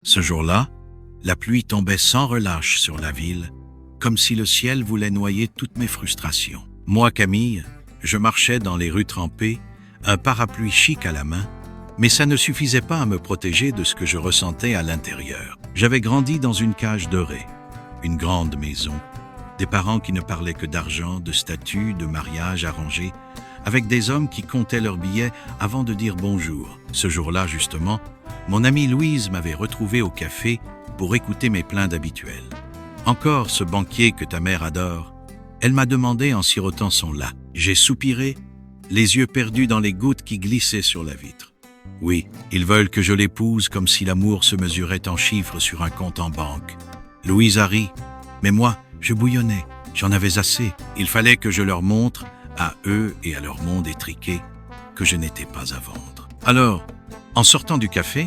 Ce jour-là, la pluie tombait sans relâche sur la ville, comme si le ciel voulait noyer toutes mes frustrations. Moi, Camille, je marchais dans les rues trempées, un parapluie chic à la main, mais ça ne suffisait pas à me protéger de ce que je ressentais à l'intérieur. J'avais grandi dans une cage dorée, une grande maison, des parents qui ne parlaient que d'argent, de statuts, de mariages arrangés, avec des hommes qui comptaient leurs billets avant de dire bonjour. Ce jour-là, justement, mon amie Louise m'avait retrouvé au café pour écouter mes plaintes habituelles. Encore ce banquier que ta mère adore. Elle m'a demandé en sirotant son lait. J'ai soupiré, les yeux perdus dans les gouttes qui glissaient sur la vitre. Oui, ils veulent que je l'épouse comme si l'amour se mesurait en chiffres sur un compte en banque. Louise a ri, mais moi, je bouillonnais, j'en avais assez. Il fallait que je leur montre, à eux et à leur monde étriqué, que je n'étais pas à vendre. Alors, en sortant du café,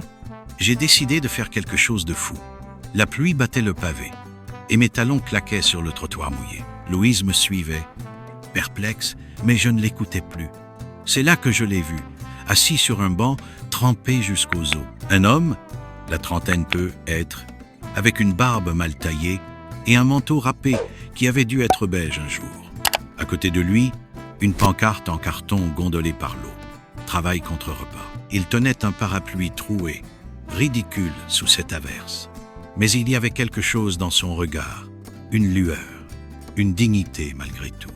j'ai décidé de faire quelque chose de fou. La pluie battait le pavé, et mes talons claquaient sur le trottoir mouillé. Louise me suivait, perplexe, mais je ne l'écoutais plus. C'est là que je l'ai vu, assis sur un banc, trempé jusqu'aux os. Un homme, la trentaine peut être, avec une barbe mal taillée et un manteau râpé qui avait dû être beige un jour. À côté de lui, une pancarte en carton gondolée par l'eau. Travail contre repas. Il tenait un parapluie troué, ridicule sous cette averse. Mais il y avait quelque chose dans son regard, une lueur, une dignité malgré tout.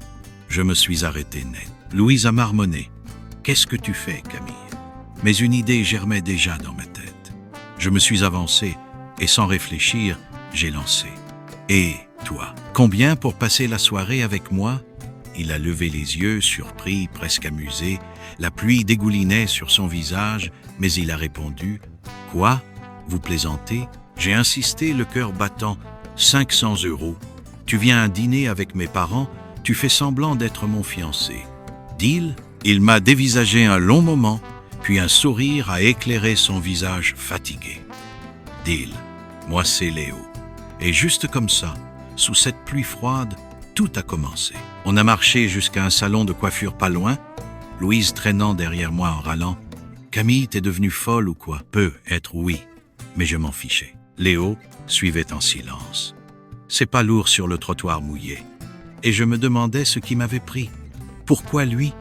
Je me suis arrêté net. Louise a marmonné. « Qu'est-ce que tu fais, Camille ?» Mais une idée germait déjà dans ma tête. Je me suis avancé et sans réfléchir, j'ai lancé. « Et toi, combien pour passer la soirée avec moi ?» Il a levé les yeux, surpris, presque amusé. La pluie dégoulinait sur son visage, mais il a répondu « Quoi ? Vous plaisantez ?» J'ai insisté, le cœur battant. « 500 €. Tu viens dîner avec mes parents, tu fais semblant d'être mon fiancé. » Deal ? Il m'a dévisagé un long moment, puis un sourire a éclairé son visage fatigué. Deal. Moi, c'est Léo. Et juste comme ça, sous cette pluie froide, tout a commencé. On a marché jusqu'à un salon de coiffure pas loin, Louise traînant derrière moi en râlant. « Camille, t'es devenue folle ou quoi ?» Peut être oui, mais je m'en fichais. Léo suivait en silence. C'est pas lourd sur le trottoir mouillé. Et je me demandais ce qui m'avait pris. Pourquoi lui ?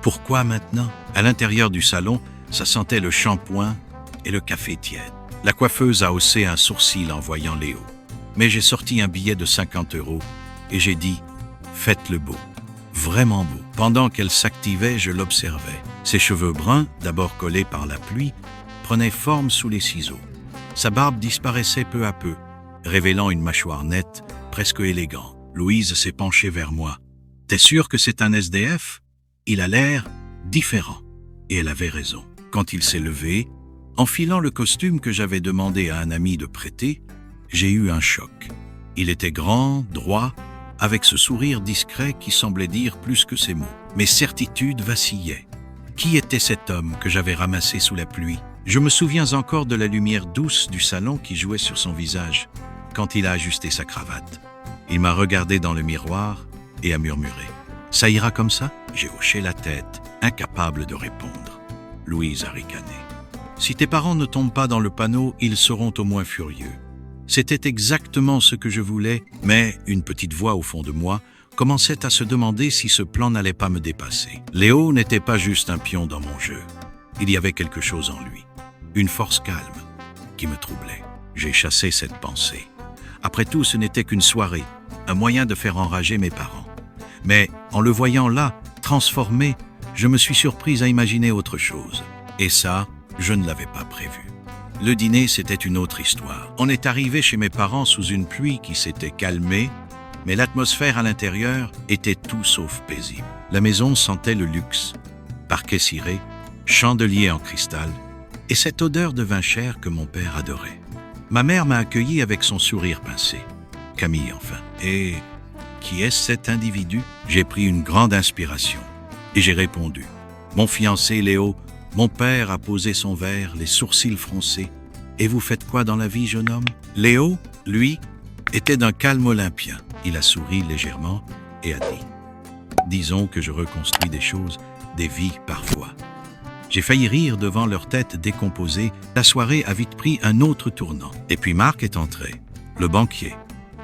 Pourquoi maintenant ? À l'intérieur du salon, ça sentait le shampoing et le café tiède. La coiffeuse a haussé un sourcil en voyant Léo. Mais j'ai sorti un billet de 50 € et j'ai dit « Faites-le beau ». Vraiment beau. Pendant qu'elle s'activait, je l'observais. Ses cheveux bruns, d'abord collés par la pluie, prenaient forme sous les ciseaux. Sa barbe disparaissait peu à peu, révélant une mâchoire nette, presque élégante. Louise s'est penchée vers moi. « T'es sûr que c'est un SDF ? Il a l'air différent. » Et elle avait raison. Quand il s'est levé, enfilant le costume que j'avais demandé à un ami de prêter, j'ai eu un choc. Il était grand, droit, avec ce sourire discret qui semblait dire plus que ses mots. Mes certitudes vacillaient. Qui était cet homme que j'avais ramassé sous la pluie ? Je me souviens encore de la lumière douce du salon qui jouait sur son visage quand il a ajusté sa cravate. Il m'a regardé dans le miroir et a murmuré « Ça ira comme ça ?» J'ai hoché la tête, incapable de répondre. Louise a ricané. « Si tes parents ne tombent pas dans le panneau, ils seront au moins furieux. » C'était exactement ce que je voulais, mais une petite voix au fond de moi commençait à se demander si ce plan n'allait pas me dépasser. Léo n'était pas juste un pion dans mon jeu. Il y avait quelque chose en lui, une force calme, qui me troublait. J'ai chassé cette pensée. Après tout, ce n'était qu'une soirée, un moyen de faire enrager mes parents. Mais en le voyant là, transformé, je me suis surprise à imaginer autre chose. Et ça, je ne l'avais pas prévu. Le dîner, c'était une autre histoire. On est arrivé chez mes parents sous une pluie qui s'était calmée, mais l'atmosphère à l'intérieur était tout sauf paisible. La maison sentait le luxe, parquet ciré, chandelier en cristal, et cette odeur de vin cher que mon père adorait. Ma mère m'a accueilli avec son sourire pincé. Camille, enfin. Et qui est cet individu ? J'ai pris une grande inspiration, et j'ai répondu. Mon fiancé Léo, mon père a posé son verre, les sourcils froncés. Et vous faites quoi dans la vie, jeune homme ? Léo, lui, était d'un calme olympien. Il a souri légèrement et a dit « Disons que je reconstruis des choses, des vies parfois. J'ai failli rire devant leur tête décomposée. La soirée a vite pris un autre tournant. Et puis Marc est entré, le banquier.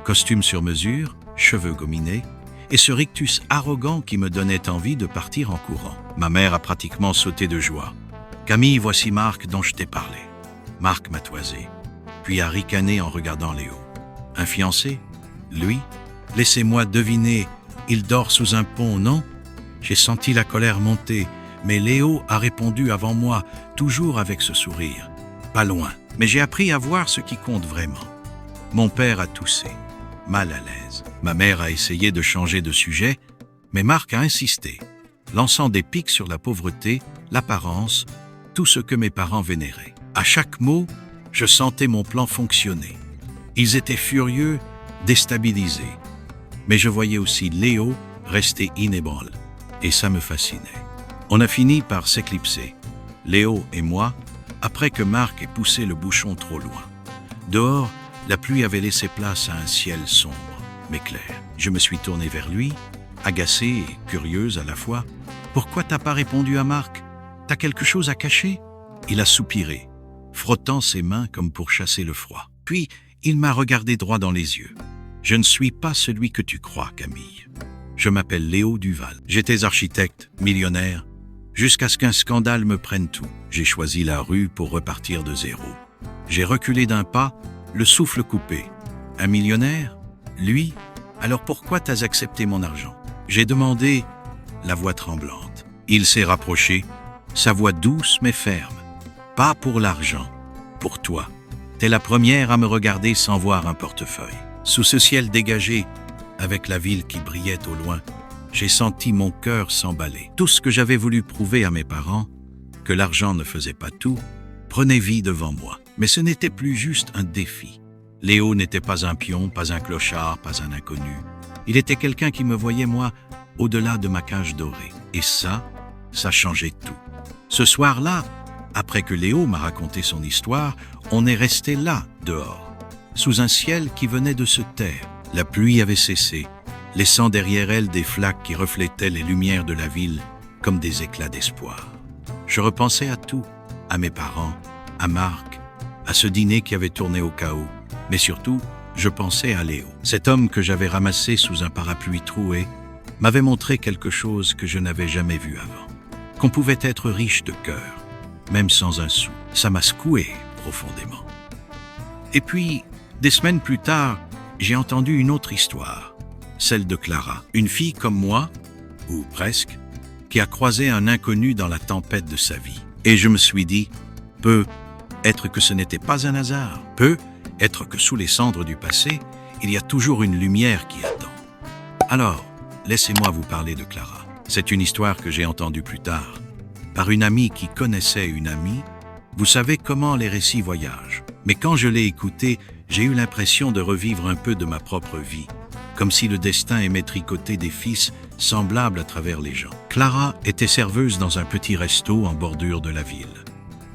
Costume sur mesure, cheveux gominés, et ce rictus arrogant qui me donnait envie de partir en courant. Ma mère a pratiquement sauté de joie. « Camille, voici Marc dont je t'ai parlé. » Marc m'a toisé, puis a ricané en regardant Léo. « Un fiancé? Lui? Laissez-moi deviner, il dort sous un pont, non ?» J'ai senti la colère monter, mais Léo a répondu avant moi, toujours avec ce sourire. Pas loin, mais j'ai appris à voir ce qui compte vraiment. Mon père a toussé, mal à l'aise. Ma mère a essayé de changer de sujet, mais Marc a insisté, lançant des pics sur la pauvreté, l'apparence, tout ce que mes parents vénéraient. À chaque mot, je sentais mon plan fonctionner. Ils étaient furieux, déstabilisés. Mais je voyais aussi Léo rester inébranlable, et ça me fascinait. On a fini par s'éclipser, Léo et moi, après que Marc ait poussé le bouchon trop loin. Dehors, la pluie avait laissé place à un ciel sombre, mais clair. Je me suis tourné vers lui, agacée et curieuse à la fois. « Pourquoi t'as pas répondu à Marc? T'as quelque chose à cacher ?» Il a soupiré, frottant ses mains comme pour chasser le froid. Puis, il m'a regardé droit dans les yeux. « Je ne suis pas celui que tu crois, Camille. Je m'appelle Léo Duval. J'étais architecte, millionnaire, jusqu'à ce qu'un scandale me prenne tout. J'ai choisi la rue pour repartir de zéro. J'ai reculé d'un pas, le souffle coupé. Un millionnaire? Lui? Alors pourquoi t'as accepté mon argent? J'ai demandé, la voix tremblante. Il s'est rapproché, sa voix douce mais ferme. Pas pour l'argent, pour toi. T'es la première à me regarder sans voir un portefeuille. Sous ce ciel dégagé, avec la ville qui brillait au loin, j'ai senti mon cœur s'emballer. Tout ce que j'avais voulu prouver à mes parents, que l'argent ne faisait pas tout, prenait vie devant moi. Mais ce n'était plus juste un défi. Léo n'était pas un pion, pas un clochard, pas un inconnu. Il était quelqu'un qui me voyait, moi, au-delà de ma cage dorée. Et ça changeait tout. Ce soir-là, après que Léo m'a raconté son histoire, on est resté là, dehors, sous un ciel qui venait de se taire. La pluie avait cessé, laissant derrière elle des flaques qui reflétaient les lumières de la ville comme des éclats d'espoir. Je repensais à tout, à mes parents, à Marc, à ce dîner qui avait tourné au chaos, mais surtout, je pensais à Léo. Cet homme que j'avais ramassé sous un parapluie troué m'avait montré quelque chose que je n'avais jamais vu avant. Qu'on pouvait être riche de cœur, même sans un sou. Ça m'a secoué profondément. Et puis, des semaines plus tard, j'ai entendu une autre histoire, celle de Clara, une fille comme moi, ou presque, qui a croisé un inconnu dans la tempête de sa vie. Et je me suis dit, peut être que ce n'était pas un hasard, peut être que sous les cendres du passé, il y a toujours une lumière qui attend. Alors, laissez-moi vous parler de Clara. C'est une histoire que j'ai entendue plus tard, par une amie qui connaissait une amie. Vous savez comment les récits voyagent. Mais quand je l'ai écoutée, j'ai eu l'impression de revivre un peu de ma propre vie, comme si le destin aimait tricoter des fils semblables à travers les gens. Clara était serveuse dans un petit resto en bordure de la ville.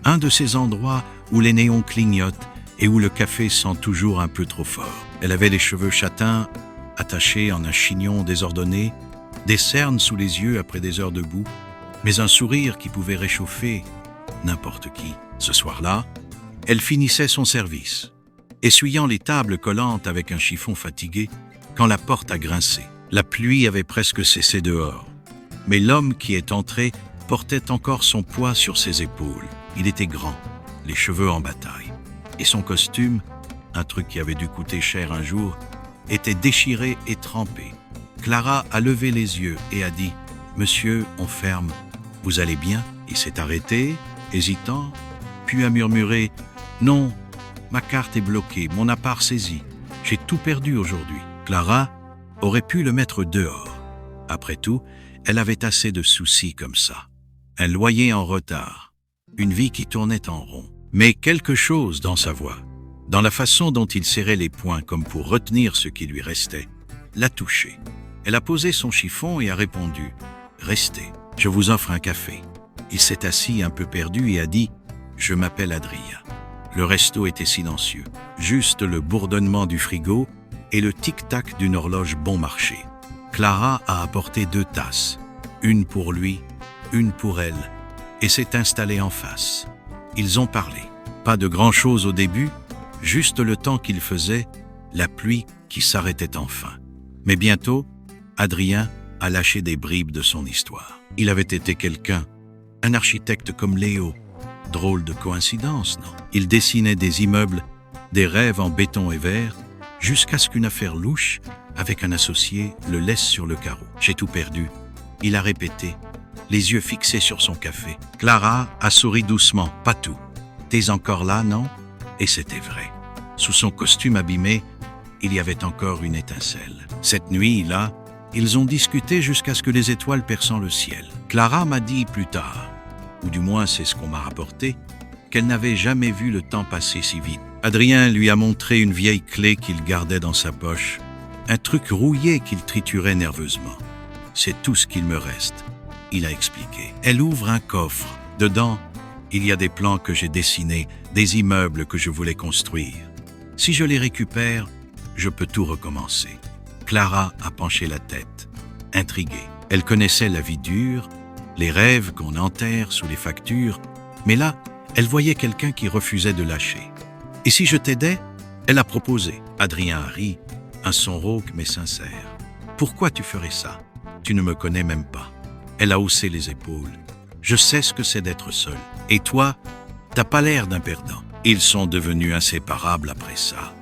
Un de ces endroits où les néons clignotent et où le café sent toujours un peu trop fort. Elle avait les cheveux châtains, attachés en un chignon désordonné, des cernes sous les yeux après des heures debout, mais un sourire qui pouvait réchauffer n'importe qui. Ce soir-là, elle finissait son service, essuyant les tables collantes avec un chiffon fatigué, quand la porte a grincé. La pluie avait presque cessé dehors, mais l'homme qui est entré portait encore son poids sur ses épaules. Il était grand, les cheveux en bataille, et son costume, un truc qui avait dû coûter cher un jour, était déchiré et trempé. Clara a levé les yeux et a dit « Monsieur, on ferme, vous allez bien ?» Il s'est arrêté, hésitant, puis a murmuré « Non, ma carte est bloquée, mon appart saisi, j'ai tout perdu aujourd'hui. » Clara aurait pu le mettre dehors. Après tout, elle avait assez de soucis comme ça. Un loyer en retard, une vie qui tournait en rond. Mais quelque chose dans sa voix, dans la façon dont il serrait les poings comme pour retenir ce qui lui restait, l'a touché. Elle a posé son chiffon et a répondu « Restez, je vous offre un café. » Il s'est assis un peu perdu et a dit « Je m'appelle Adrien. » Le resto était silencieux, juste le bourdonnement du frigo et le tic-tac d'une horloge bon marché. Clara a apporté 2 tasses, une pour lui, une pour elle, et s'est installé en face. Ils ont parlé. Pas de grand-chose au début, juste le temps qu'il faisait, la pluie qui s'arrêtait enfin. Mais bientôt, Adrien a lâché des bribes de son histoire. Il avait été quelqu'un, un architecte comme Léo. Drôle de coïncidence, non? Il dessinait des immeubles, des rêves en béton et verre, jusqu'à ce qu'une affaire louche, avec un associé, le laisse sur le carreau. J'ai tout perdu. Il a répété, les yeux fixés sur son café. Clara a souri doucement, pas tout. T'es encore là, non? Et c'était vrai. Sous son costume abîmé, il y avait encore une étincelle. Cette nuit, là, ils ont discuté jusqu'à ce que les étoiles perçant le ciel. Clara m'a dit plus tard, ou du moins c'est ce qu'on m'a rapporté, qu'elle n'avait jamais vu le temps passer si vite. Adrien lui a montré une vieille clé qu'il gardait dans sa poche, un truc rouillé qu'il triturait nerveusement. C'est tout ce qu'il me reste, il a expliqué. Elle ouvre un coffre. Dedans, il y a des plans que j'ai dessinés, des immeubles que je voulais construire. Si je les récupère, je peux tout recommencer. Clara a penché la tête, intriguée. Elle connaissait la vie dure, les rêves qu'on enterre sous les factures, mais là, elle voyait quelqu'un qui refusait de lâcher. Et si je t'aidais? Elle a proposé. Adrien a ri, un son rauque mais sincère. Pourquoi tu ferais ça? Tu ne me connais même pas. Elle a haussé les épaules. Je sais ce que c'est d'être seul. Et toi, t'as pas l'air d'un perdant. Ils sont devenus inséparables après ça.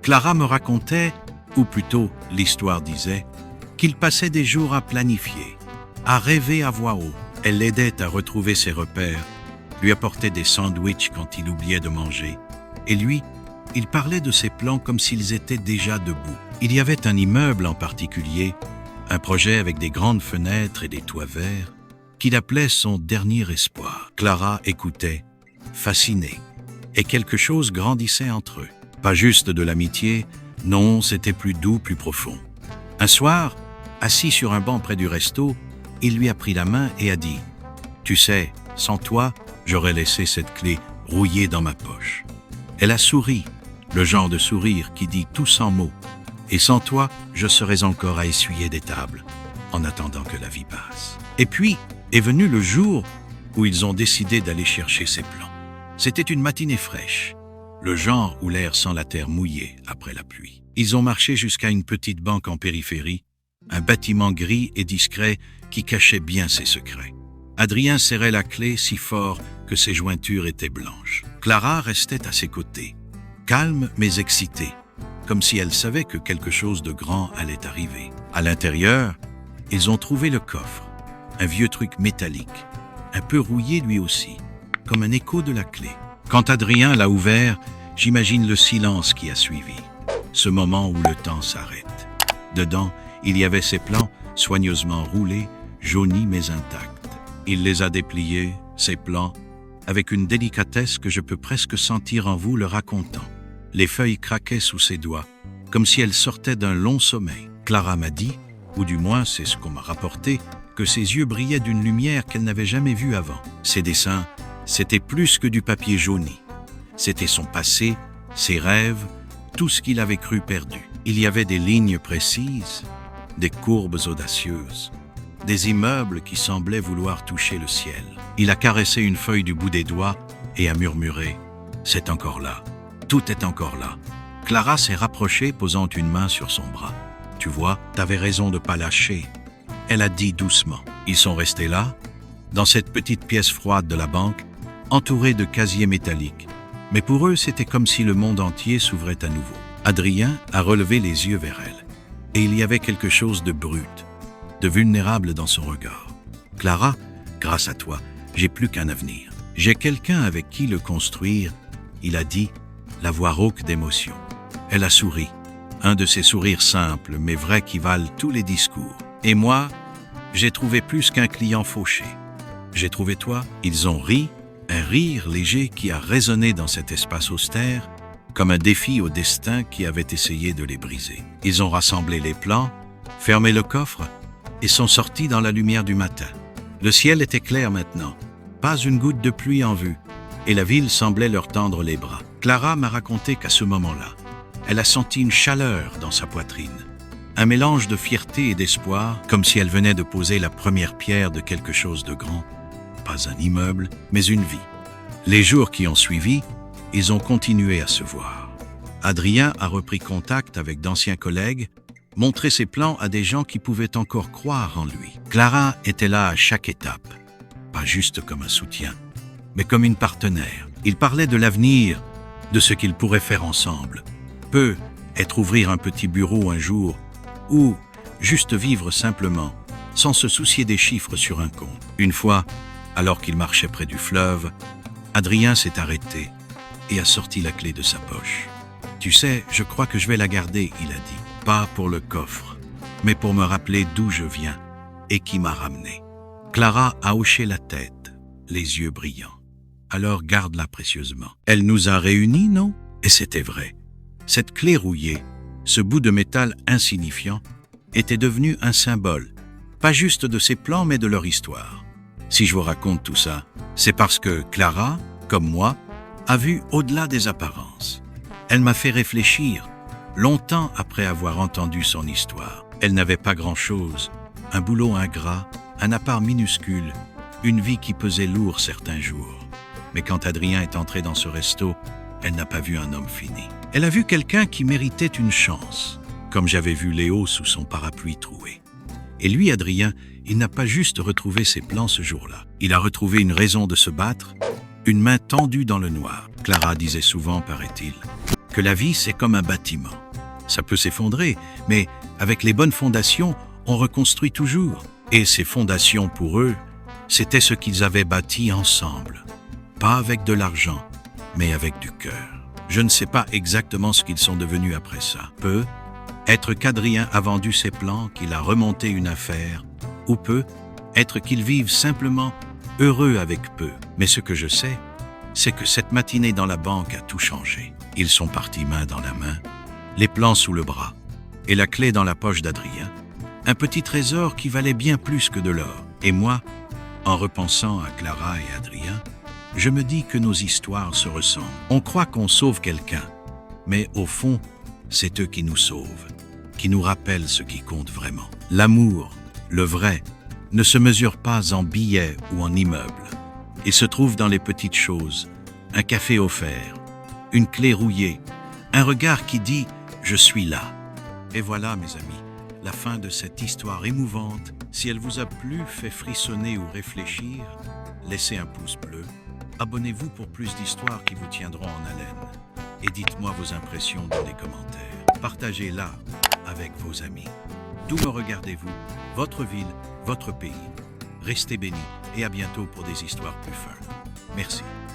Clara me racontait, ou plutôt l'histoire disait, qu'il passait des jours à planifier, à rêver à voix haute. Elle l'aidait à retrouver ses repères, lui apportait des sandwichs quand il oubliait de manger. Et lui, il parlait de ses plans comme s'ils étaient déjà debout. Il y avait un immeuble en particulier, un projet avec des grandes fenêtres et des toits verts, qu'il appelait son dernier espoir. Clara écoutait, fascinée, et quelque chose grandissait entre eux. Pas juste de l'amitié, non, c'était plus doux, plus profond. Un soir, assis sur un banc près du resto, il lui a pris la main et a dit « Tu sais, sans toi, j'aurais laissé cette clé rouillée dans ma poche. » Elle a souri, le genre de sourire qui dit tout sans mots. « Et sans toi, je serais encore à essuyer des tables, en attendant que la vie passe. » Et puis est venu le jour où ils ont décidé d'aller chercher ces plans. C'était une matinée fraîche, le genre où l'air sent la terre mouillée après la pluie. Ils ont marché jusqu'à une petite banque en périphérie, un bâtiment gris et discret qui cachait bien ses secrets. Adrien serrait la clé si fort que ses jointures étaient blanches. Clara restait à ses côtés, calme mais excitée, comme si elle savait que quelque chose de grand allait arriver. À l'intérieur, ils ont trouvé le coffre, un vieux truc métallique, un peu rouillé lui aussi, comme un écho de la clé. Quand Adrien l'a ouvert, j'imagine le silence qui a suivi, ce moment où le temps s'arrête. Dedans, il y avait ses plans, soigneusement roulés, jaunis mais intacts. Il les a dépliés, ces plans, avec une délicatesse que je peux presque sentir en vous le racontant. Les feuilles craquaient sous ses doigts, comme si elles sortaient d'un long sommeil. Clara m'a dit, ou du moins c'est ce qu'on m'a rapporté, que ses yeux brillaient d'une lumière qu'elle n'avait jamais vue avant. Ses dessins, c'était plus que du papier jauni. C'était son passé, ses rêves, tout ce qu'il avait cru perdu. Il y avait des lignes précises, des courbes audacieuses, des immeubles qui semblaient vouloir toucher le ciel. Il a caressé une feuille du bout des doigts et a murmuré « C'est encore là, tout est encore là ». Clara s'est rapprochée, posant une main sur son bras. « Tu vois, t'avais raison de pas lâcher ». Elle a dit doucement. Ils sont restés là, dans cette petite pièce froide de la banque, entourée de casiers métalliques. Mais pour eux, c'était comme si le monde entier s'ouvrait à nouveau. Adrien a relevé les yeux vers elle, et il y avait quelque chose de brut, de vulnérable dans son regard. « Clara, grâce à toi, j'ai plus qu'un avenir. J'ai quelqu'un avec qui le construire, » il a dit, la voix rauque d'émotion. Elle a souri, un de ces sourires simples mais vrais qui valent tous les discours. Et moi, j'ai trouvé plus qu'un client fauché. J'ai trouvé toi. Ils ont ri, un rire léger qui a résonné dans cet espace austère, comme un défi au destin qui avait essayé de les briser. Ils ont rassemblé les plans, fermé le coffre et sont sortis dans la lumière du matin. Le ciel était clair maintenant, pas une goutte de pluie en vue, et la ville semblait leur tendre les bras. Clara m'a raconté qu'à ce moment-là, elle a senti une chaleur dans sa poitrine, un mélange de fierté et d'espoir, comme si elle venait de poser la première pierre de quelque chose de grand, pas un immeuble, mais une vie. Les jours qui ont suivi, ils ont continué à se voir. Adrien a repris contact avec d'anciens collègues, montré ses plans à des gens qui pouvaient encore croire en lui. Clara était là à chaque étape, pas juste comme un soutien, mais comme une partenaire. Ils parlaient de l'avenir, de ce qu'ils pourraient faire ensemble. Peut-être ouvrir un petit bureau un jour, ou juste vivre simplement, sans se soucier des chiffres sur un compte. Une fois, alors qu'il marchait près du fleuve, Adrien s'est arrêté et a sorti la clé de sa poche. « Tu sais, je crois que je vais la garder, » il a dit. « Pas pour le coffre, mais pour me rappeler d'où je viens et qui m'a ramené. » Clara a hoché la tête, les yeux brillants. « Alors garde-la précieusement. Elle nous a réunis, non ?» Et c'était vrai. Cette clé rouillée, ce bout de métal insignifiant, était devenu un symbole, pas juste de ses plans, mais de leur histoire. Si je vous raconte tout ça, c'est parce que Clara, comme moi, a vu au-delà des apparences. Elle m'a fait réfléchir, longtemps après avoir entendu son histoire. Elle n'avait pas grand-chose, un boulot ingrat, un appart minuscule, une vie qui pesait lourd certains jours. Mais quand Adrien est entré dans ce resto, elle n'a pas vu un homme fini. Elle a vu quelqu'un qui méritait une chance, comme j'avais vu Léo sous son parapluie troué. Et lui, Adrien, il n'a pas juste retrouvé ses plans ce jour-là. Il a retrouvé une raison de se battre, une main tendue dans le noir. Clara disait souvent, paraît-il, que la vie, c'est comme un bâtiment. Ça peut s'effondrer, mais avec les bonnes fondations, on reconstruit toujours. Et ces fondations, pour eux, c'était ce qu'ils avaient bâti ensemble. Pas avec de l'argent, mais avec du cœur. Je ne sais pas exactement ce qu'ils sont devenus après ça. Peut-être qu'Adrien a vendu ses plans, qu'il a remonté une affaire, ou peut-être qu'ils vivent simplement heureux avec peu. Mais ce que je sais, c'est que cette matinée dans la banque a tout changé. Ils sont partis main dans la main, les plans sous le bras, et la clé dans la poche d'Adrien, un petit trésor qui valait bien plus que de l'or. Et moi, en repensant à Clara et Adrien, je me dis que nos histoires se ressemblent. On croit qu'on sauve quelqu'un, mais au fond, c'est eux qui nous sauvent, qui nous rappellent ce qui compte vraiment. L'amour, le vrai, ne se mesure pas en billets ou en immeubles. Il se trouve dans les petites choses, un café offert, une clé rouillée, un regard qui dit « je suis là ». Et voilà, mes amis, la fin de cette histoire émouvante. Si elle vous a plu, fait frissonner ou réfléchir, laissez un pouce bleu. Abonnez-vous pour plus d'histoires qui vous tiendront en haleine. Et dites-moi vos impressions dans les commentaires. Partagez-la avec vos amis. D'où me regardez-vous? Votre ville, votre pays. Restez bénis et à bientôt pour des histoires plus folles. Merci.